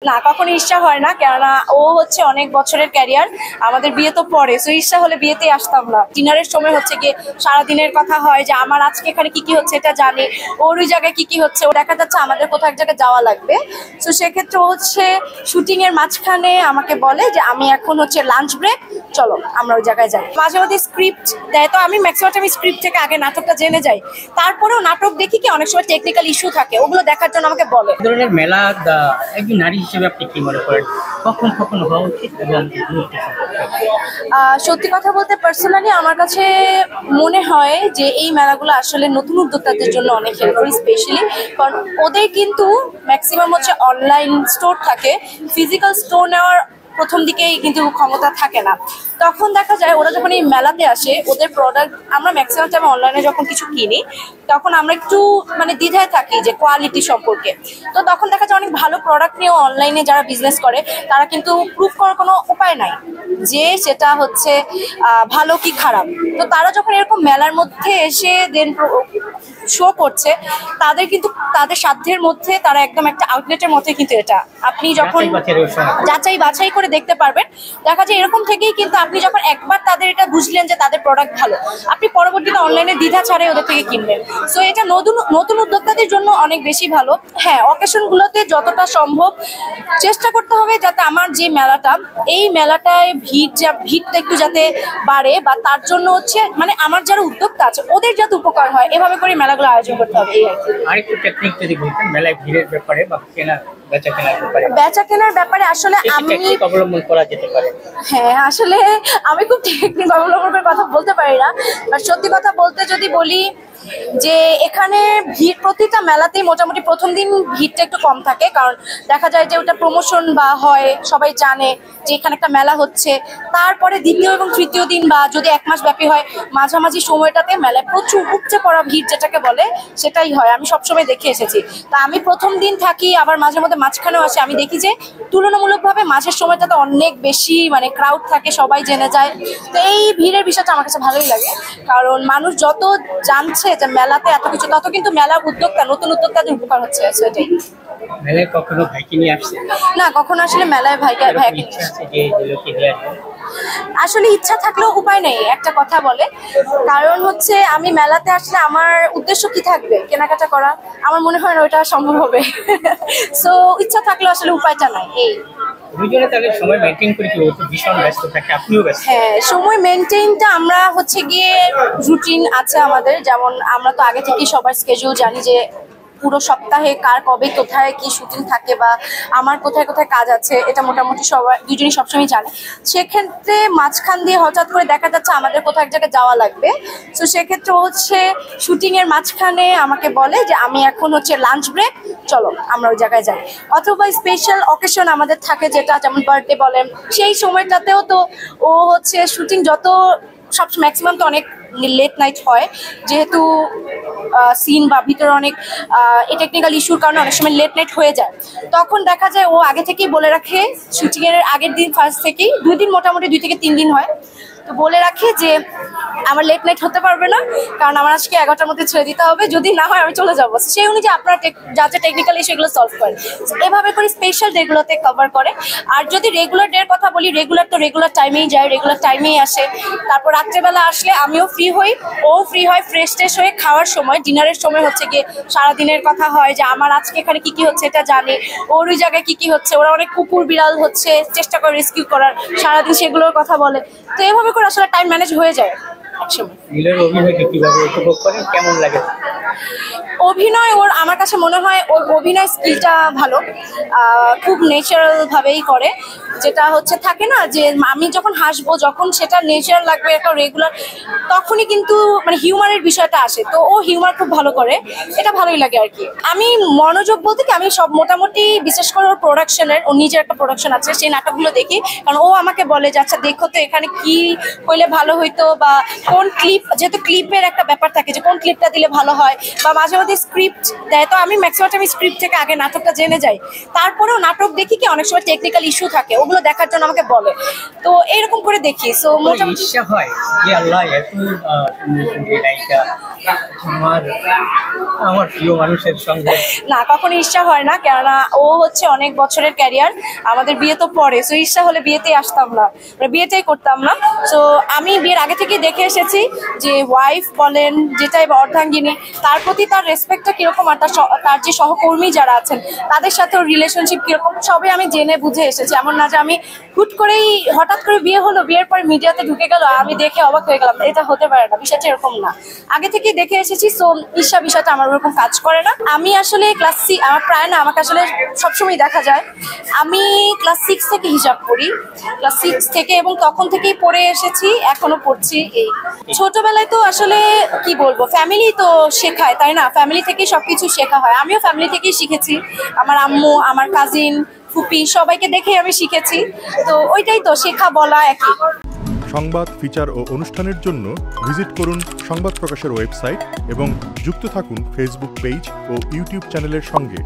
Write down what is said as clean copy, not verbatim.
না, কখনো ঈর্ষা হয় না, কেননা ও হচ্ছে অনেক বছরের ক্যারিয়ার, আমাদের বিয়ে তো পরে, সো ঈর্ষা হলে বিয়েতেই আসতাম না। ডিনারের সময় হচ্ছে গিয়ে সারাদিনের কথা হয় যে আমার আজকে এখানে কি কি হচ্ছে এটা জানি, ওর ওই জায়গায় কি কি হচ্ছে ও দেখা যাচ্ছে আমাদের কোথাও এক জায়গায় যাওয়া লাগবে। সো সেক্ষেত্রে ও হচ্ছে শুটিং এর মাঝখানে আমাকে বলে যে আমি এখন হচ্ছে লাঞ্চ ব্রেক, চলো আমরা ওই জায়গায় যাই। মাঝে মধ্যে স্ক্রিপ্ট দেয়, তো আমি ম্যাক্সিমাম টাইম স্ক্রিপ্ট থেকে আগে নাটকটা জেনে যাই, তারপরেও নাটক দেখি কি অনেক সময় টেকনিক্যাল ইস্যু থাকে, ওগুলো দেখার জন্য আমাকে বলে। ধরনের মেলা একজন নারী হিসেবে আপনি কি মনে করেন কখন কখন হওয়া উচিত এবং সত্যি কথা বলতে পার্সোনালি আমার কাছে মনে হয় যে এই মেলাগুলো আসলে নতুন উদ্যোক্তাদের জন্য অনেক হেল্পফুল, স্পেশালি কারণ ওদের কিন্তু ম্যাক্সিমাম হচ্ছে অনলাইন স্টোর থাকে, ফিজিক্যাল স্টোর নেওয়ার প্রথম দিকেই কিন্তু ক্ষমতা থাকে না। তখন দেখা যায় ওরা যখন এই মেলাতে আসে ওদের প্রোডাক্ট আমরা ম্যাক্সিমাম টাইম অনলাইনে যখন কিছু কিনি তখন আমরা একটু মানে দ্বিধায় থাকি যে কোয়ালিটি সম্পর্কে। তো তখন দেখা যায় অনেক ভালো প্রোডাক্ট নিয়েও অনলাইনে যারা বিজনেস করে তারা কিন্তু প্রুভ করার কোনো উপায় নাই যে সেটা হচ্ছে ভালো কি খারাপ। তো তারা যখন এরকম মেলার মধ্যে এসে দেন শো করছে, তাদের কিন্তু তাদের সাধ্যের মধ্যে তারা একদম একটা আউটলেটের মধ্যে কিন্তু এটা আপনি যখন যাচাই বাছাই করে দেখতে পারবেন। দেখা যায় এরকম থেকেই কিন্তু আপনি যখন একবার তাদের এটা বুঝলেন যে তাদের প্রোডাক্ট ভালো, আপনি পরবর্তীতে অনলাইনে দ্বিধা ছাড়াই ওদের থেকে কিনবেন। সো এটা নতুন উদ্যোক্তাদের জন্য অনেক বেশি ভালো। হ্যাঁ, অকেশনগুলোতে যতটা সম্ভব চেষ্টা করতে হবে যাতে আমার যে মেলাটা এই মেলাটায় ভিড়টা একটু যাতে বাড়ে, বা তার জন্য হচ্ছে মানে আমার যারা উদ্যোক্তা আছে ওদের যাতে উপকার হয়, এভাবে করে মেলাগুলো আয়োজন করতে হবে। এই আরেকটু টেকনিক যদি বলতেন মেলায় ভিড়ের ব্যাপারে বা বেচা কেনার ব্যাপারে আসলে আমি অবলম্বন করা যেতে পারে। হ্যাঁ, আসলে আমি খুব টেকনিক অবলম্বন করে কথা বলতে পারি না, আর সত্যি কথা বলতে যদি বলি যে এখানে ভিড় প্রতিটা মেলাতেই মোটামুটি প্রথম দিন ভিড়টা একটু কম থাকে, কারণ দেখা যায় যে ওটা প্রমোশন বা হয় সবাই জানে যে এখানে একটা মেলা হচ্ছে। তারপরে দ্বিতীয় এবং তৃতীয় দিন বা যদি এক মাস ব্যাপী হয় মাঝামাঝি সময়টাতে মেলায় প্রচুর উপচে পড়া ভিড় যেটাকে বলে সেটাই হয়, আমি সবসময় দেখে এসেছি। তা আমি প্রথম দিন থাকি আবার মাঝে মধ্যে মাঝখানেও আসে, আমি দেখি যে তুলনামূলকভাবে মাঝের সময়টাতে অনেক বেশি মানে ক্রাউড থাকে, সবাই জেনে যায়। তো এই ভিড়ের বিষয়টা আমার কাছে ভালোই লাগে, কারণ মানুষ যত জানছে যে মেলাতে এত কিছু তত কিন্তু মেলার উদ্যোক্তা নতুন উদ্যোক্তাদের উপকার হচ্ছে। সেটাই। মেলায় কখনো ভাইকে নিয়ে আসছে না, কখনো আসলে মেলায় ভাইকে আসলে ইচ্ছা থাকলেও উপায় নেই একটা কথা বলে, কারণ হচ্ছে আমি মেলাতে আসলে আমার উদ্দেশ্য কি থাকবে কেনাকাটা করা, আমার মনে হয় না ওইটা সম্ভব হবে। সো ইচ্ছা থাকলেও আসলে উপায়টা নাই। এই সময় মেইনটেইন করে কি ভীষণ ব্যস্ত থাকে, আপনিও ব্যস্ত? হ্যাঁ, সময় মেইনটেইনটা আমরা হচ্ছে গিয়ে রুটিন আছে আমাদের, যেমন আমরা তো আগে থেকেই সবার স্কেডিউল জানি যে পুরো সপ্তাহে কার কবে কোথায় কি শুটিং থাকে বা আমার কোথায় কোথায় কাজ আছে, এটা মোটামুটি সবাই দুজনই সবসময় জানে। সেক্ষেত্রে মাঝখান দিয়ে হঠাৎ করে দেখা যাচ্ছে আমাদের কোথাও এক জায়গায় যাওয়া লাগবে, তো সেক্ষেত্রে হচ্ছে শুটিং এর মাঝখানে আমাকে বলে যে আমি এখন হচ্ছে লাঞ্চ ব্রেক, চলো আমরা ওই জায়গায় যাই। অথবা স্পেশাল অকেশন আমাদের থাকে যেটা যেমন বার্থডে বলেন, সেই সময়টাতেও তো ও হচ্ছে শুটিং যত সব ম্যাক্সিমাম তো অনেক লেট নাইট হয়, যেহেতু সিন বা ভিতরে অনেক টেকনিক্যাল ইস্যুর কারণে অনেক সময় লেট নাইট হয়ে যায়। তখন দেখা যায় ও আগে থেকেই বলে রাখে, শুটিং এর আগের দিন ফার্স্ট থেকেই 2 দিন মোটামুটি 2 থেকে 3 দিন হয়, তো বলে রাখে যে আমার লেট নাইট হতে পারবে না, কারণ আমার আজকে 11টার মধ্যে ছেড়ে দিতে হবে, যদি না হয় আমি চলে যাবো। সেই অনুযায়ী আপনারা যা যা টেকনিক্যাল ইস্যু এগুলো সলভ করেন, এভাবে করে স্পেশাল ডেগুলোতে কভার করে। আর যদি রেগুলার ডের কথা বলি, রেগুলার তো রেগুলার টাইমেই যায়, রেগুলার টাইমেই আসে। তারপর রাত্রেবেলা আসলে আমিও ফ্রি হই, ও ফ্রি হয়, ফ্রেশ ট্রেশ হয়ে খাওয়ার সময় ডিনারের সময় হচ্ছে গিয়ে সারাদিনের কথা হয় যে আমার আজকে এখানে কি কি হচ্ছে এটা জানি, ওর ওই জায়গায় কি কি হচ্ছে, ওরা অনেক কুকুর বিড়াল হচ্ছে চেষ্টা করে রেস্কিউ করার, সারাদিন সেগুলোর কথা বলে। তো এভাবে করে আসলে টাইম ম্যানেজ হয়ে যায় একসময়। কেমন লাগে অভিনয়? ওর আমার কাছে মনে হয় ওর অভিনয় স্কিলটা ভালো, খুব ন্যাচারাল ভাবেই করে, যেটা হচ্ছে থাকে না যে আমি যখন হাসবো যখন সেটা ন্যাচারাল লাগবে একটা রেগুলার, তখনই কিন্তু মানে হিউমারের বিষয়টা আসে। তো ও হিউমার খুব ভালো করে, এটা ভালোই লাগে আর কি। আমি মনোযোগ বলতে কি আমি সব মোটামুটি বিশেষ করে ওর প্রোডাকশনের, ওর নিজের একটা প্রোডাকশন আছে, সেই নাটকগুলো দেখি, কারণ ও আমাকে বলে যে আচ্ছা দেখো তো এখানে কি হইলে ভালো হইতো, বা কোন ক্লিপ, যেহেতু ক্লিপের একটা ব্যাপার থাকে যে কোন ক্লিপটা দিলে ভালো হয়, বা মাঝে মধ্যে স্ক্রিপ্ট দেয়, তো আমি ম্যাক্সিমাম আমি স্ক্রিপ্ট থেকে আগে নাটকটা জেনে যাই। তারপরেও নাটক দেখি কি অনেক সময় টেকনিক্যাল ইস্যু থাকে, ওগুলো দেখার জন্য আমাকে বলে, তো এইরকম করে দেখি। সো মোটামুটি ইচ্ছা হয় যে আল্লাহ এত সুন্দর নায়িকা আমার প্রিয় মানুষের সঙ্গে। না, কখনো ইচ্ছা হয় না, কেননা ও হচ্ছে অনেক বছরের ক্যারিয়ার, আমাদের বিয়ে তো পরে, সো ইচ্ছা হলে বিয়েতেই আসতাম না, মানে বিয়েটাই করতাম না। সো আমি বিয়ের আগে থেকেই দেখে এসেছি যে ওয়াইফ বলেন যেটাই বা অর্ধাঙ্গিনী, তার প্রতি তার রেসপেক্টটা কিরকম, আর তার যে সহকর্মী যারা আছেন তাদের সাথেও রিলেশনশিপ কিরকম, সবই আমি জেনে বুঝে এসেছি। এমন না যে আমি হুট করেই হঠাৎ করে বিয়ে হলো, বিয়ের পর মিডিয়াতে ঢুকে গেল, আমি দেখে অবাক হয়ে গেলাম, এটা হতে পারে না, বিষয়টা এরকম না, আগে থেকেই দেখে এসেছি। সো ঈর্ষা বিষয়টা আমার ওরকম কাজ করে না। আমি আসলে ক্লাস 6, আমার প্রায় না, আমাকে আসলে সবসময় দেখা যায় আমি ক্লাস 6 থেকে হিজাব পড়ি, ক্লাস 6 থেকে, এবং তখন থেকেই পড়ে এসেছি, এখনো পড়ছি। এই ছোটবেলায় তো আসলে কি বলবো, ফ্যামিলি তো শেখায়, তাই না, ফ্যামিলি থেকেই সবকিছু শেখা হয়, আমিও ফ্যামিলি থেকেই শিখেছি, আমার আম্মু, আমার কাজিন, ফুপি, সবাইকে দেখেই আমি শিখেছি, তো ওইটাই তো শেখা বলা একই। সংবাদ, ফিচার ও অনুষ্ঠানের জন্য ভিজিট করুন সংবাদ প্রকাশের ওয়েবসাইট এবং যুক্ত থাকুন ফেসবুক পেজ ও ইউটিউব চ্যানেলের সঙ্গে।